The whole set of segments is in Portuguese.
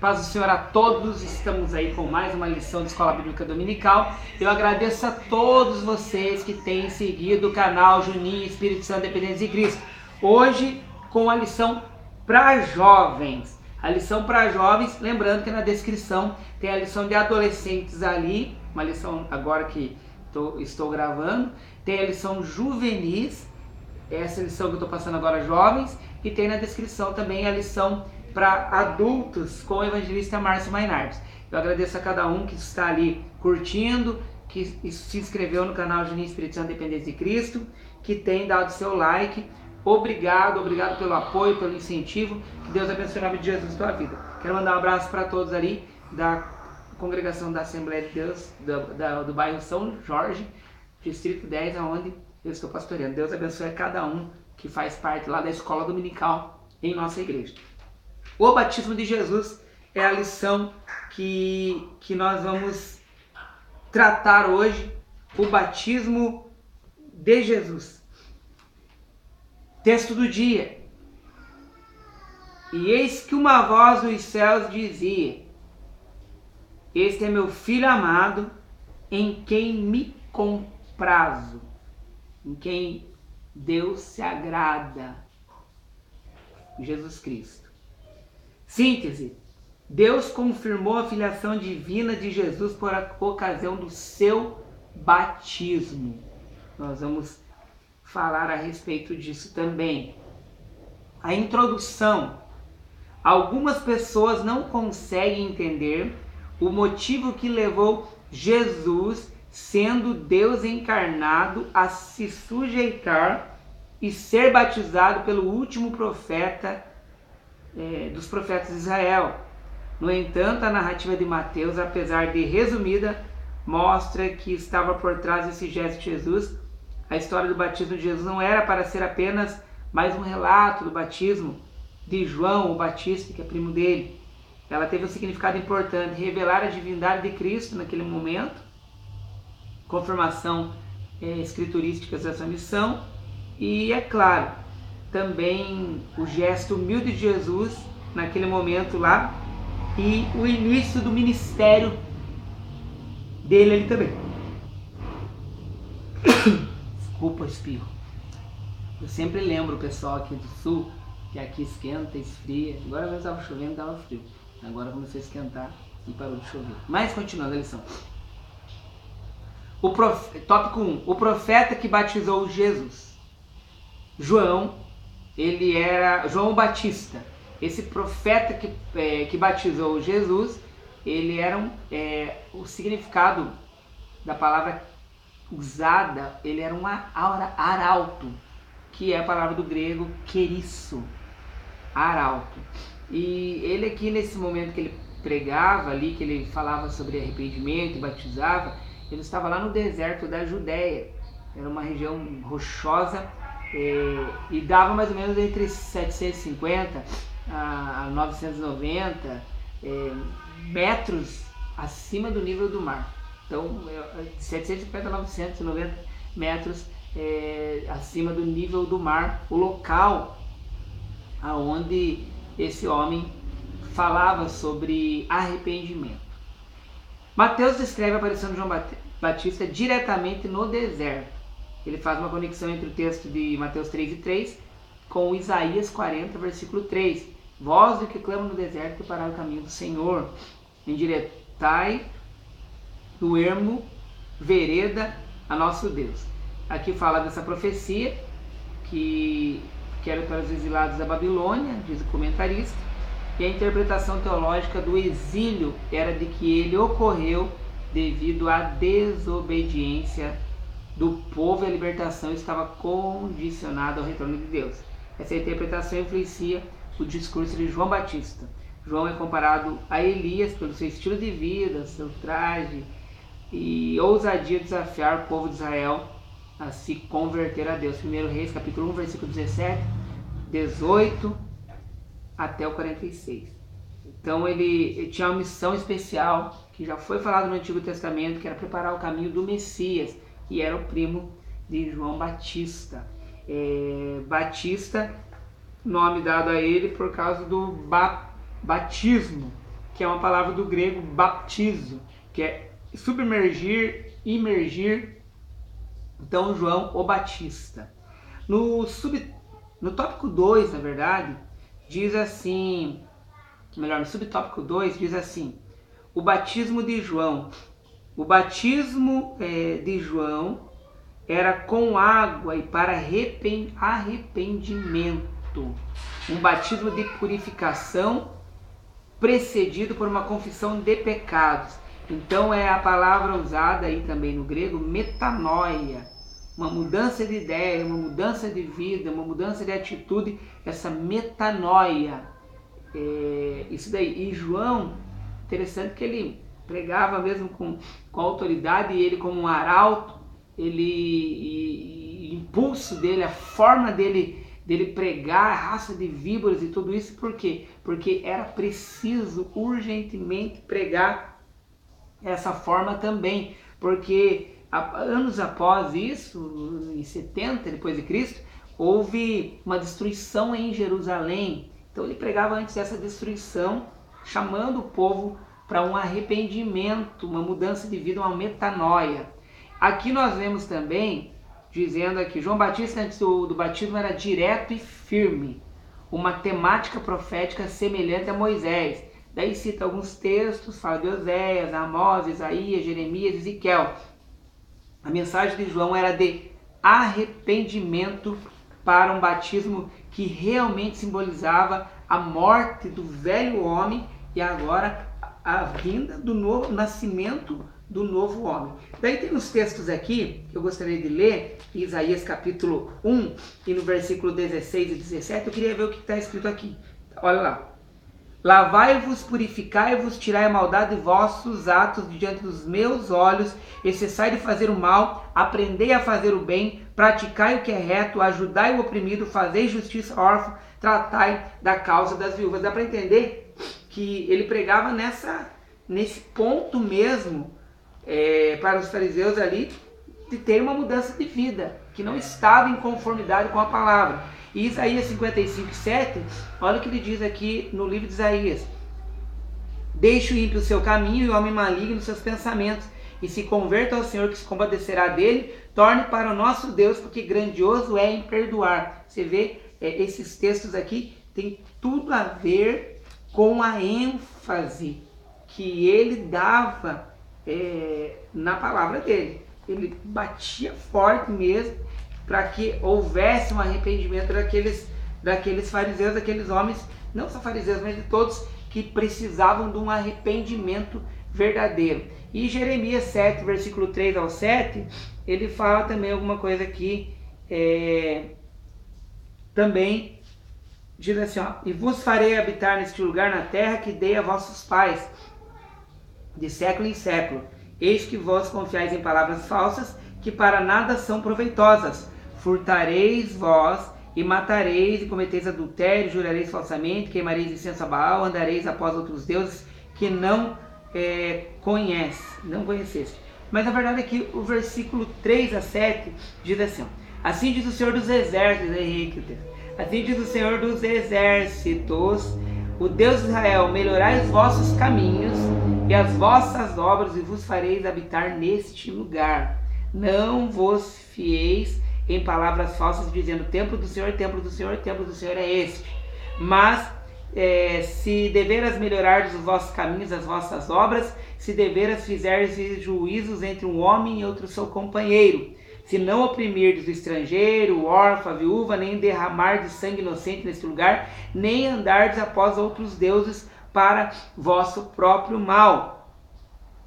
Paz do Senhor a todos, estamos aí com mais uma lição de Escola Bíblica Dominical. Eu agradeço a todos vocês que têm seguido o canal Juninho Espírito Santo Dependentes de Cristo. Hoje com a lição para jovens. A lição para jovens, lembrando que na descrição tem a lição de adolescentes ali, uma lição agora que estou gravando. Tem a lição juvenis, essa lição que eu estou passando agora jovens, e tem na descrição também a lição para adultos com o evangelista Márcio Mainardes. Eu agradeço a cada um que está ali curtindo, que se inscreveu no canal Juninho Espírito Santo Dependentes de Cristo, que tem dado seu like. Obrigado pelo apoio, pelo incentivo. Que Deus abençoe o nome de Jesus na tua vida. Quero mandar um abraço para todos ali da congregação da Assembleia de Deus do bairro São Jorge, Distrito 10, onde eu estou pastoreando. Deus abençoe a cada um que faz parte lá da escola dominical em nossa igreja. O batismo de Jesus é a lição que nós vamos tratar hoje. O batismo de Jesus. Texto do dia. E eis que uma voz dos céus dizia: Este é meu filho amado, em quem me comprazo, em quem Deus se agrada. Jesus Cristo. Síntese: Deus confirmou a filiação divina de Jesus por ocasião do seu batismo. Nós vamos falar a respeito disso também. A introdução. Algumas pessoas não conseguem entender o motivo que levou Jesus, sendo Deus encarnado, a se sujeitar e ser batizado pelo último profeta dos profetas de Israel. No entanto, a narrativa de Mateus, apesar de resumida, mostra que estava por trás desse gesto de Jesus. A história do batismo de Jesus não era para ser apenas mais um relato do batismo de João o Batista, que é primo dele. Ela teve um significado importante: revelar a divindade de Cristo naquele momento, confirmação escriturística dessa missão, e, é claro, também o gesto humilde de Jesus naquele momento lá, e o início do ministério dele ali também. Desculpa o espirro. Eu sempre lembro o pessoal aqui do sul, que aqui esquenta, esfria. Agora mesmo estava chovendo, estava frio. Agora começou a esquentar e parou de chover. Mas continuando a lição. Tópico 1. O profeta que batizou Jesus. João, ele era João Batista. Esse profeta que batizou Jesus, ele era o significado da palavra usada, ele era um arauto, que é a palavra do grego querisso, arauto. E ele aqui, nesse momento que ele pregava ali, que ele falava sobre arrependimento e batizava, ele estava lá no deserto da Judéia. Era uma região rochosa, e dava mais ou menos entre 750 a 990 metros acima do nível do mar. Então, 750 a 990 metros acima do nível do mar, o local aonde esse homem falava sobre arrependimento. Mateus descreve a aparição de João Batista diretamente no deserto. Ele faz uma conexão entre o texto de Mateus 3:3 com Isaías 40, versículo 3. Voz do que clama no deserto, preparai o caminho do Senhor. Endireitai do ermo vereda a nosso Deus. Aqui fala dessa profecia que era para os exilados da Babilônia, diz o comentarista, e a interpretação teológica do exílio era de que ele ocorreu devido à desobediência do povo, e a libertação estava condicionada ao retorno de Deus. Essa interpretação influencia o discurso de João Batista. João é comparado a Elias pelo seu estilo de vida, seu traje e ousadia de desafiar o povo de Israel a se converter a Deus. 1 Reis, capítulo 1, versículo 17, 18 até o 46. Então ele tinha uma missão especial que já foi falado no Antigo Testamento, que era preparar o caminho do Messias, e era o primo de João Batista. Batista, nome dado a ele por causa do batismo que é uma palavra do grego baptizo, que é submergir, imergir. Então, João o Batista. No tópico 2, na verdade, diz assim, no subtópico 2 diz assim, o batismo de João. O batismo de João era com água e para arrependimento. Um batismo de purificação precedido por uma confissão de pecados. Então é a palavra usada aí também no grego, metanoia. Uma mudança de ideia, uma mudança de vida, uma mudança de atitude, essa metanoia. Isso daí. E João, interessante que ele pregava mesmo com autoridade, e ele como um arauto, o impulso dele, a forma dele pregar, a raça de víboras e tudo isso, por quê? Porque era preciso urgentemente pregar essa forma também, porque anos após isso, em 70 depois de Cristo, houve uma destruição em Jerusalém. Então ele pregava antes dessa destruição, chamando o povo para um arrependimento, uma mudança de vida, uma metanoia. Aqui nós vemos também, dizendo aqui, João Batista antes do batismo era direto e firme, uma temática profética semelhante a Moisés. Daí cita alguns textos, fala de Oséias, Amós, Isaías, Jeremias, Ezequiel. A mensagem de João era de arrependimento para um batismo que realmente simbolizava a morte do velho homem e agora a vinda do novo, nascimento do novo homem. Daí tem uns textos aqui que eu gostaria de ler, em Isaías capítulo 1 e no versículo 16 e 17, eu queria ver o que está escrito aqui. Olha lá. Lavai-vos, purificai-vos, tirai a maldade de vossos atos de diante dos meus olhos, e cessai de fazer o mal, aprendei a fazer o bem, praticai o que é reto, ajudai o oprimido, fazei justiça ao órfão, tratai da causa das viúvas. Dá para entender que ele pregava nesse ponto mesmo para os fariseus ali, de ter uma mudança de vida, que não estava em conformidade com a palavra. E Isaías 55:7, olha o que ele diz aqui no livro de Isaías. Deixe o ímpio o seu caminho e o homem maligno os seus pensamentos, e se converta ao Senhor que se compadecerá dele, torne para o nosso Deus, porque grandioso é em perdoar. Você vê, esses textos aqui tem tudo a ver com a ênfase que ele dava na palavra dele. Ele batia forte mesmo para que houvesse um arrependimento daqueles fariseus, daqueles homens, não só fariseus, mas de todos que precisavam de um arrependimento verdadeiro. E Jeremias 7, versículo 3 ao 7, ele fala também alguma coisa aqui, também diz assim, ó, e vos farei habitar neste lugar na terra que dei a vossos pais, de século em século. Eis que vós confiais em palavras falsas, que para nada são proveitosas. Furtareis vós, e matareis, e cometeis adultério, jurareis falsamente, queimareis incenso a Baal, andareis após outros deuses que não conheceste. Mas a verdade é que o versículo 3 a 7 diz assim, ó, assim diz o Senhor dos Exércitos, assim diz o Senhor dos Exércitos, o Deus de Israel, melhorai os vossos caminhos e as vossas obras, e vos fareis habitar neste lugar. Não vos fieis em palavras falsas, dizendo, templo do Senhor, templo do Senhor, templo do Senhor é este. Mas, se deveras melhorar os vossos caminhos, as vossas obras, se deveras fizeres juízos entre um homem e outro seu companheiro, se não oprimirdes o estrangeiro, o órfão, a viúva, nem derramar de sangue inocente neste lugar, nem andardes após outros deuses para vosso próprio mal.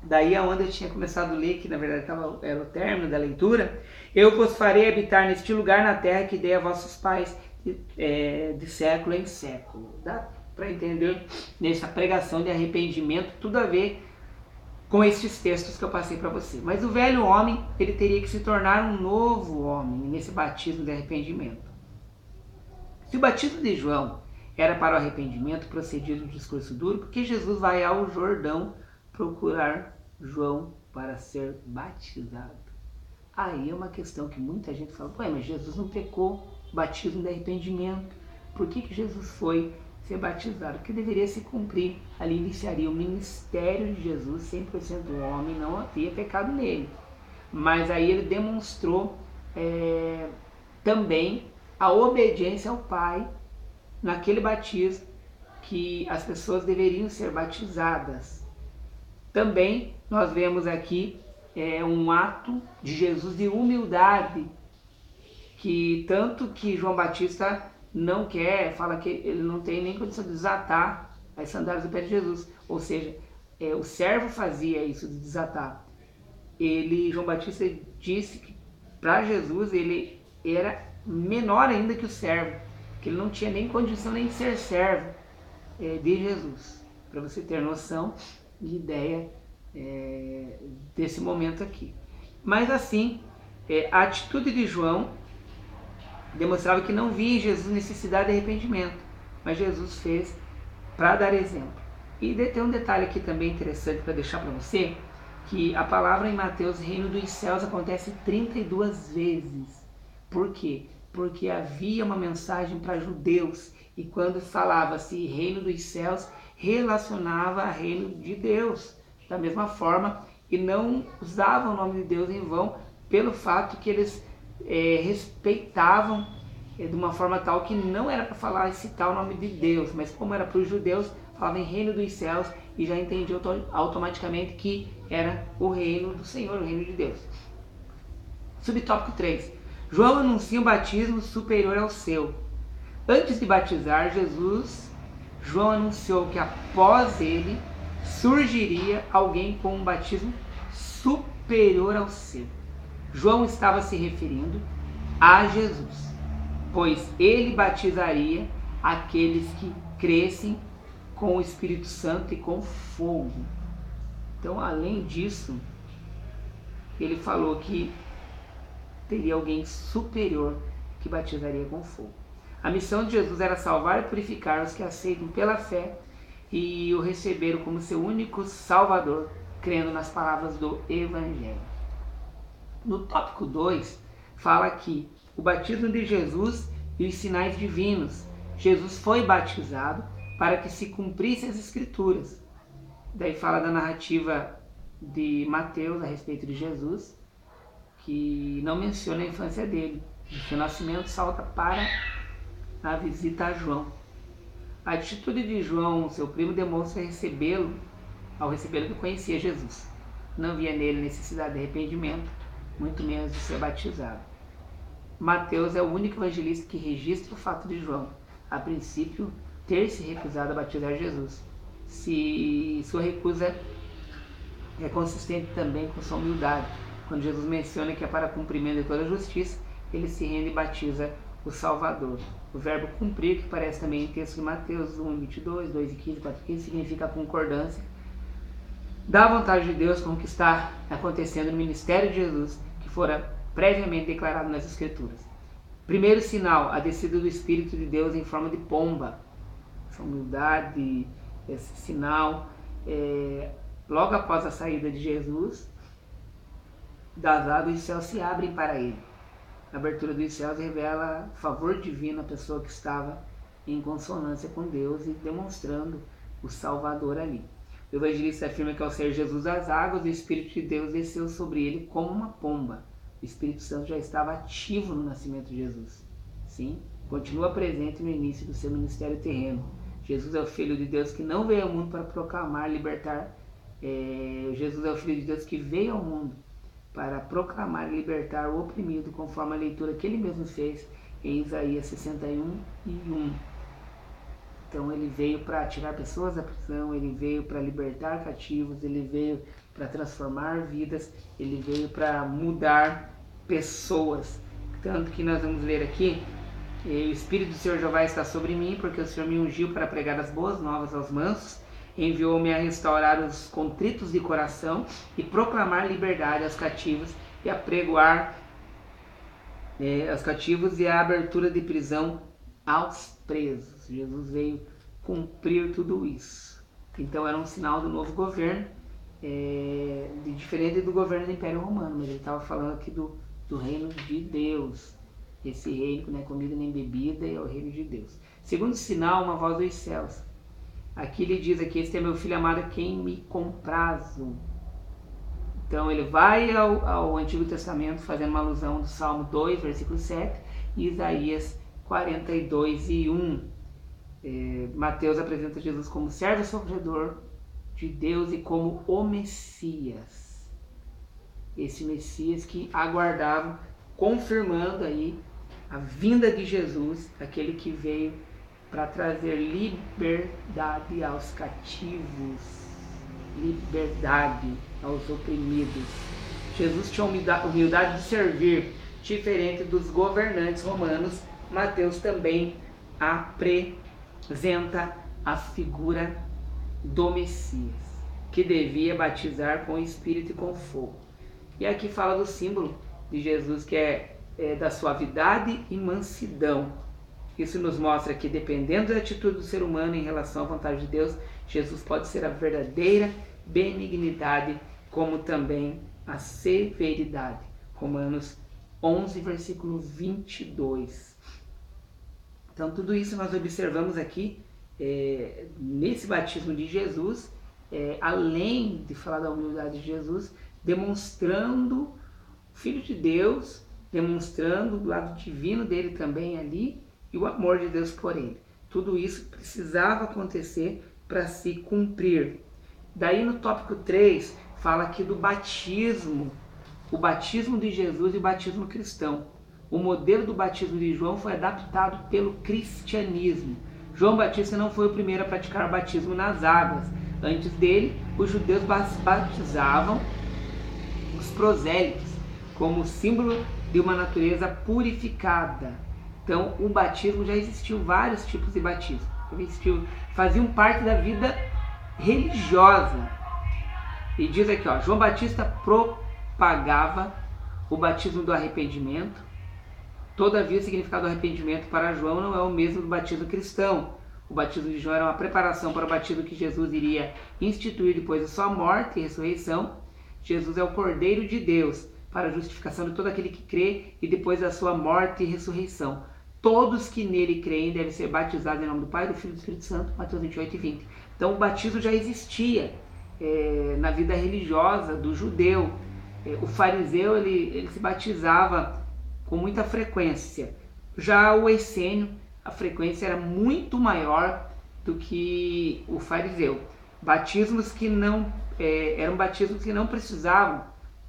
Daí aonde eu tinha começado a ler, que na verdade era o término da leitura, eu vos farei habitar neste lugar na terra que dei a vossos pais de século em século. Dá para entender nessa pregação de arrependimento, tudo a ver com estes textos que eu passei para você. Mas o velho homem, ele teria que se tornar um novo homem nesse batismo de arrependimento. Se o batismo de João era para o arrependimento procedido de discurso duro, porque Jesus vai ao Jordão procurar João para ser batizado? Aí é uma questão que muita gente fala, mas Jesus não pecou, batismo de arrependimento, por que Jesus foi ser batizado, que deveria se cumprir. Ali iniciaria o ministério de Jesus, 100% homem, não havia pecado nele. Mas aí ele demonstrou também a obediência ao Pai naquele batismo, que as pessoas deveriam ser batizadas. Também nós vemos aqui um ato de Jesus de humildade, que tanto que João Batista não quer, fala que ele não tem nem condição de desatar as sandálias do pé de Jesus, ou seja, o servo fazia isso de desatar. João Batista disse que para Jesus ele era menor ainda que o servo, que ele não tinha nem condição nem de ser servo de Jesus, para você ter noção de ideia desse momento aqui. Mas assim, a atitude de João demonstrava que não via em Jesus necessidade de arrependimento, mas Jesus fez para dar exemplo. E tem um detalhe aqui também interessante para deixar para você, que a palavra em Mateus, reino dos céus, acontece 32 vezes. Por quê? Porque havia uma mensagem para judeus, e quando falava-se reino dos céus, relacionava a reino de Deus, da mesma forma, e não usavam o nome de Deus em vão, pelo fato que eles respeitavam de uma forma tal que não era para falar e citar o nome de Deus, mas como era para os judeus, falava em reino dos céus e já entendia automaticamente que era o reino do Senhor, o reino de Deus. Subtópico 3. João anuncia um batismo superior ao seu. Antes de batizar João anunciou que após ele surgiria alguém com um batismo superior ao seu. João estava se referindo a Jesus, pois ele batizaria aqueles que crescem com o Espírito Santo e com fogo. Então, além disso, ele falou que teria alguém superior que batizaria com fogo. A missão de Jesus era salvar e purificar os que aceitam pela fé e o receberam como seu único Salvador, crendo nas palavras do Evangelho. No tópico 2, fala que o batismo de Jesus e os sinais divinos. Jesus foi batizado para que se cumprissem as Escrituras. Daí fala da narrativa de Mateus a respeito de Jesus, que não menciona a infância dele. O seu nascimento salta para a visita a João. A atitude de João, seu primo, demonstra ao recebê-lo que conhecia Jesus. Não via nele necessidade de arrependimento, muito menos de ser batizado. Mateus é o único evangelista que registra o fato de João, a princípio, ter se recusado a batizar Jesus. Se sua recusa é consistente também com sua humildade. Quando Jesus menciona que é para cumprimento de toda a justiça, ele se rende e batiza o Salvador. O verbo cumprir, que aparece também em texto de Mateus 1, 22, 2 e 15, 4 e 15, significa concordância da vontade de Deus com o que está acontecendo no ministério de Jesus, que fora previamente declarado nas Escrituras. Primeiro sinal, a descida do Espírito de Deus em forma de pomba. Essa humildade, esse sinal, logo após a saída de Jesus das águas, os céus se abrem para ele. A abertura dos céus revela favor divino à pessoa que estava em consonância com Deus e demonstrando o Salvador ali. O evangelista afirma que ao ser Jesus das águas, o Espírito de Deus desceu sobre ele como uma pomba. O Espírito Santo já estava ativo no nascimento de Jesus. Sim, continua presente no início do seu ministério terreno. Jesus é o Filho de Deus que não veio ao mundo para proclamar, libertar. Jesus é o Filho de Deus que veio ao mundo para proclamar e libertar o oprimido, conforme a leitura que ele mesmo fez em Isaías 61 e 1. Então ele veio para tirar pessoas da prisão, ele veio para libertar cativos, ele veio para transformar vidas, ele veio para mudar pessoas. Tanto que nós vamos ler aqui, o Espírito do Senhor Jeová está sobre mim, porque o Senhor me ungiu para pregar as boas novas aos mansos, enviou-me a restaurar os contritos de coração e proclamar liberdade aos cativos e a pregoar aos cativos e a abertura de prisão aos presos. Jesus veio cumprir tudo isso. Então era um sinal do novo governo, diferente do governo do Império Romano, mas ele estava falando aqui do reino de Deus. Esse reino que não é comida nem bebida é o reino de Deus. Segundo sinal, uma voz dos céus. Aqui ele diz aqui, este é meu filho amado, quem me comprazo. Então ele vai ao Antigo Testamento fazendo uma alusão do Salmo 2, versículo 7, e Isaías 42 e 1. Mateus apresenta Jesus como servo sofredor de Deus e como o Messias. Esse Messias que aguardavam, confirmando aí a vinda de Jesus, aquele que veio para trazer liberdade aos cativos, liberdade aos oprimidos. Jesus tinha humildade de servir, diferente dos governantes romanos. Mateus também apresenta a figura do Messias, que devia batizar com o Espírito e com fogo. E aqui fala do símbolo de Jesus, que é da suavidade e mansidão. Isso nos mostra que, dependendo da atitude do ser humano em relação à vontade de Deus, Jesus pode ser a verdadeira benignidade, como também a severidade. Romanos 11, versículo 22. Então, tudo isso nós observamos aqui nesse batismo de Jesus, além de falar da humildade de Jesus, demonstrando o Filho de Deus, demonstrando o lado divino dele também ali e o amor de Deus por ele. Tudo isso precisava acontecer para se cumprir. Daí no tópico 3 fala aqui do batismo, o batismo de Jesus e o batismo cristão. O modelo do batismo de João foi adaptado pelo cristianismo. João Batista não foi o primeiro a praticar o batismo nas águas. Antes dele, os judeus batizavam os prosélitos como símbolo de uma natureza purificada. Então, o batismo já existiu, vários tipos de batismo. Faziam parte da vida religiosa. E diz aqui, João Batista propagava o batismo do arrependimento. Todavia, o significado do arrependimento para João não é o mesmo do batismo cristão. O batismo de João era uma preparação para o batismo que Jesus iria instituir depois da sua morte e ressurreição. Jesus é o Cordeiro de Deus para a justificação de todo aquele que crê e depois da sua morte e ressurreição. Todos que nele creem devem ser batizados em nome do Pai, do Filho e do Espírito Santo, Mateus 28 e 20. Então o batismo já existia na vida religiosa do judeu. O fariseu ele se batizava com muita frequência. Já o essênio, a frequência era muito maior do que o fariseu. Batismos que não eram batismos que não precisavam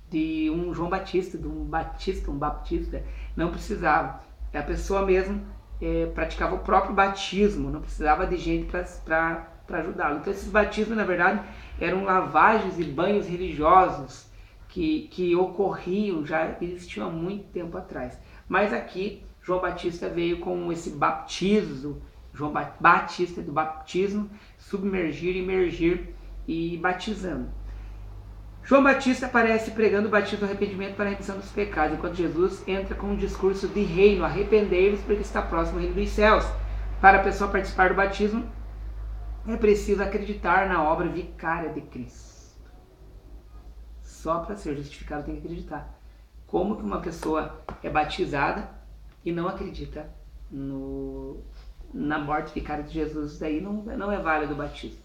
de um João Batista, de um baptista, não precisava. A pessoa mesmo praticava o próprio batismo, não precisava de gente para ajudá-lo. Então esses batismos, na verdade, eram lavagens e banhos religiosos que ocorriam, já existiam há muito tempo atrás. Mas aqui, João Batista veio com esse batismo, João Batista do batismo, submergir, imergir e batizando. João Batista aparece pregando o batismo do arrependimento para a remissão dos pecados, enquanto Jesus entra com um discurso de reino, arrependei-vos porque está próximo o reino dos céus. Para a pessoa participar do batismo, é preciso acreditar na obra vicária de Cristo. Só para ser justificado tem que acreditar. Como que uma pessoa é batizada e não acredita na morte vicária de Jesus? Daí não é válido o batismo.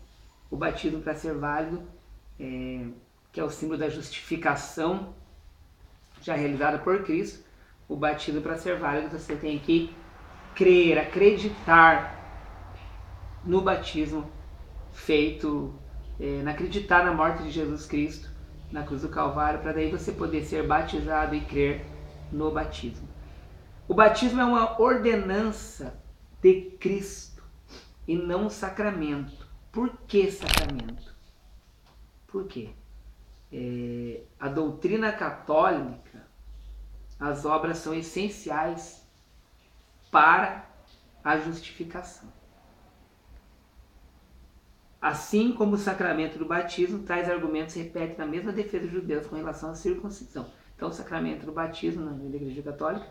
O batismo, para ser válido, que é o símbolo da justificação já realizada por Cristo, o batismo, para ser válido, você tem que crer, acreditar no batismo feito, acreditar na morte de Jesus Cristo na cruz do Calvário, para daí você poder ser batizado e crer no batismo. O batismo é uma ordenança de Cristo e não um sacramento. Por que sacramento? Por quê? A doutrina católica, as obras são essenciais para a justificação. Assim como o sacramento do batismo, tais argumentos se repetem na mesma defesa dos judeus com relação à circuncisão. Então, o sacramento do batismo na Igreja Católica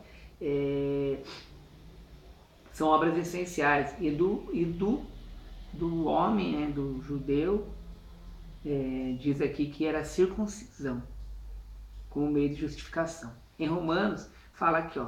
são obras essenciais. E do homem, do judeu, diz aqui que era a circuncisão como meio de justificação. Em Romanos, fala aqui,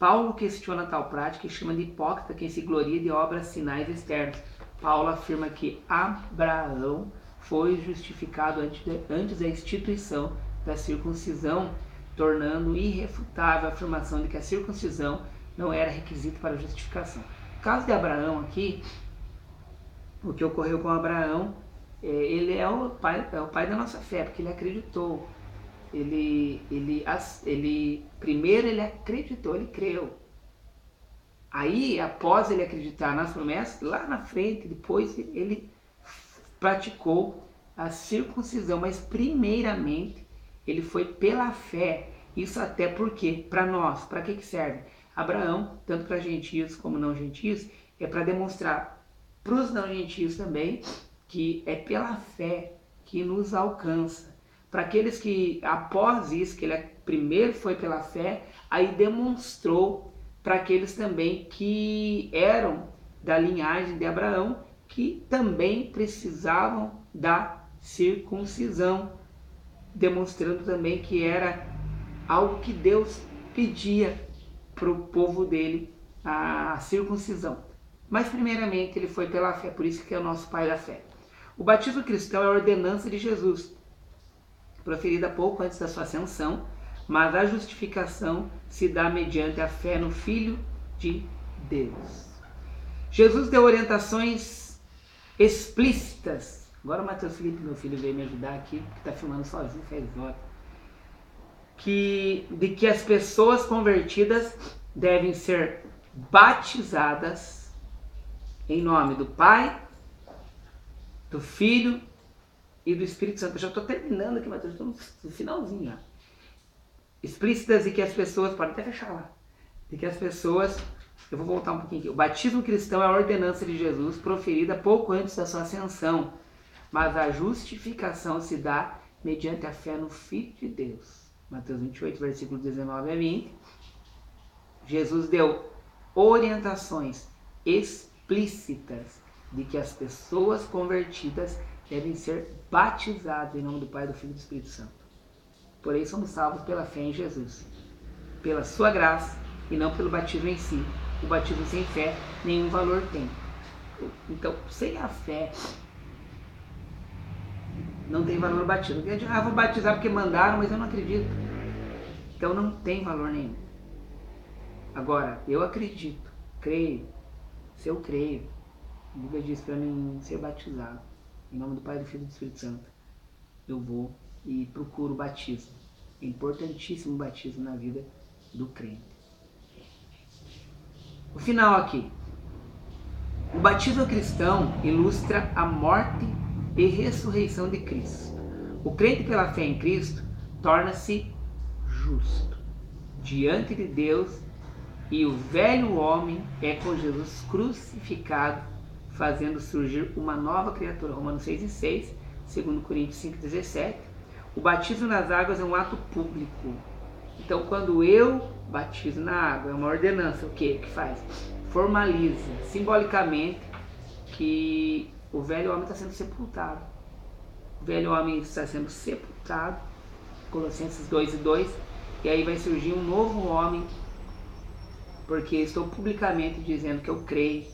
Paulo questiona tal prática e chama de hipócrita quem se gloria de obras, sinais externos. Paulo afirma que Abraão foi justificado antes da instituição da circuncisão, tornando irrefutável a afirmação de que a circuncisão não era requisito para a justificação. No caso de Abraão aqui, o que ocorreu com Abraão, ele é o pai da nossa fé, porque ele acreditou. Primeiro ele acreditou, ele creu. Aí, após ele acreditar nas promessas, lá na frente, depois ele praticou a circuncisão, mas primeiramente ele foi pela fé. Isso até porque, para nós, para que serve? Abraão, tanto para gentios como não gentios, é para demonstrar para os não gentios também que é pela fé que nos alcança. Para aqueles que, após isso, que ele primeiro foi pela fé, aí demonstrou para aqueles também que eram da linhagem de Abraão, que também precisavam da circuncisão, demonstrando também que era algo que Deus pedia para o povo dele, a circuncisão. Mas primeiramente ele foi pela fé, por isso que é o nosso pai da fé. O batismo cristão é a ordenança de Jesus, proferida pouco antes da sua ascensão, mas a justificação se dá mediante a fé no Filho de Deus. Jesus deu orientações explícitas. Agora o Matheus Felipe, meu filho, veio me ajudar aqui, que está filmando sozinho, faz hora. De que as pessoas convertidas devem ser batizadas em nome do Pai, do Filho e do Espírito Santo. Eu já estou terminando aqui, Matheus, estou no finalzinho já. Explícitas e que as pessoas, pode até fechar lá, de que as pessoas, eu vou voltar um pouquinho aqui. O batismo cristão é a ordenança de Jesus proferida pouco antes da sua ascensão, mas a justificação se dá mediante a fé no Filho de Deus. Mateus 28, versículos 19 a 20. Jesus deu orientações explícitas de que as pessoas convertidas devem ser batizadas em nome do Pai, do Filho e do Espírito Santo. Porém, somos salvos pela fé em Jesus, pela sua graça e não pelo batismo em si. O batismo sem fé nenhum valor tem. Então, sem a fé, não tem valor o batismo. Vou batizar porque mandaram, mas eu não acredito. Então não tem valor nenhum. Agora, eu acredito, creio. Se eu creio, a Bíblia diz para mim ser batizado em nome do Pai, do Filho e do Espírito Santo. Eu vou e procuro o batismo. É importantíssimo o batismo na vida do crente. O final aqui. O batismo cristão ilustra a morte e ressurreição de Cristo. O crente pela fé em Cristo torna-se justo diante de Deus e o velho homem é com Jesus crucificado, fazendo surgir uma nova criatura. Romanos 6:6, 2 Coríntios 5:17. O batismo nas águas é um ato público. Então, quando eu batizo na água, é uma ordenança. O que faz? Formaliza simbolicamente que o velho homem está sendo sepultado. O velho homem está sendo sepultado, Colossenses 2:2, e aí vai surgir um novo homem, porque estou publicamente dizendo que eu creio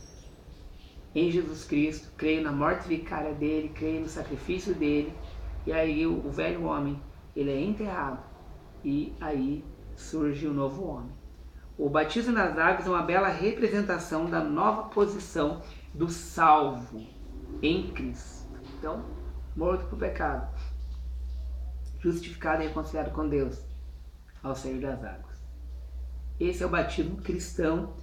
em Jesus Cristo, creio na morte vicária dele, creio no sacrifício dele, e aí o velho homem, ele é enterrado, e aí surge o novo homem. O batismo nas águas é uma bela representação da nova posição do salvo em Cristo. Então, morto para o pecado, justificado e reconciliado com Deus ao sair das águas. Esse é o batismo cristão,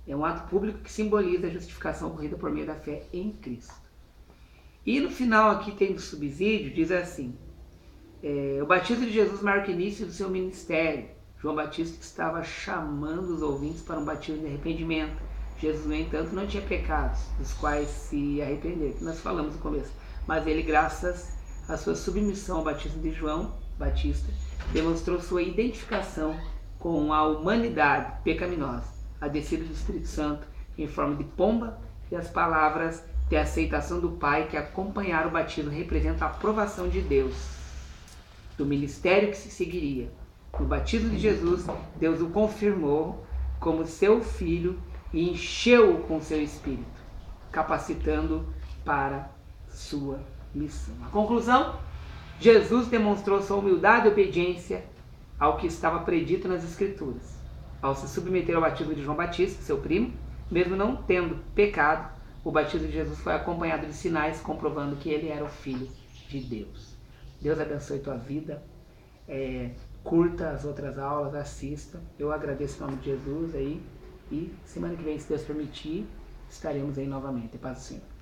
é um ato público que simboliza a justificação ocorrida por meio da fé em Cristo. E no final aqui tem do subsídio, diz assim, o batismo de Jesus marca o início do seu ministério. João Batista estava chamando os ouvintes para um batismo de arrependimento. Jesus, no entanto, não tinha pecados dos quais se arrepender, que nós falamos no começo. Mas ele, graças à sua submissão ao batismo de João Batista, demonstrou sua identificação com a humanidade pecaminosa, a descida do Espírito Santo em forma de pomba e as palavras de aceitação do Pai que acompanharam o batismo representam a aprovação de Deus do ministério que se seguiria. No batismo de Jesus, Deus o confirmou como seu filho e encheu-o com seu espírito, capacitando para sua missão. A conclusão: Jesus demonstrou sua humildade e obediência ao que estava predito nas Escrituras, ao se submeter ao batismo de João Batista, seu primo, mesmo não tendo pecado. O batismo de Jesus foi acompanhado de sinais comprovando que ele era o Filho de Deus. Deus abençoe tua vida. Curta as outras aulas, assista. Eu agradeço em nome de Jesus aí. E semana que vem, se Deus permitir, estaremos aí novamente. Paz do Senhor.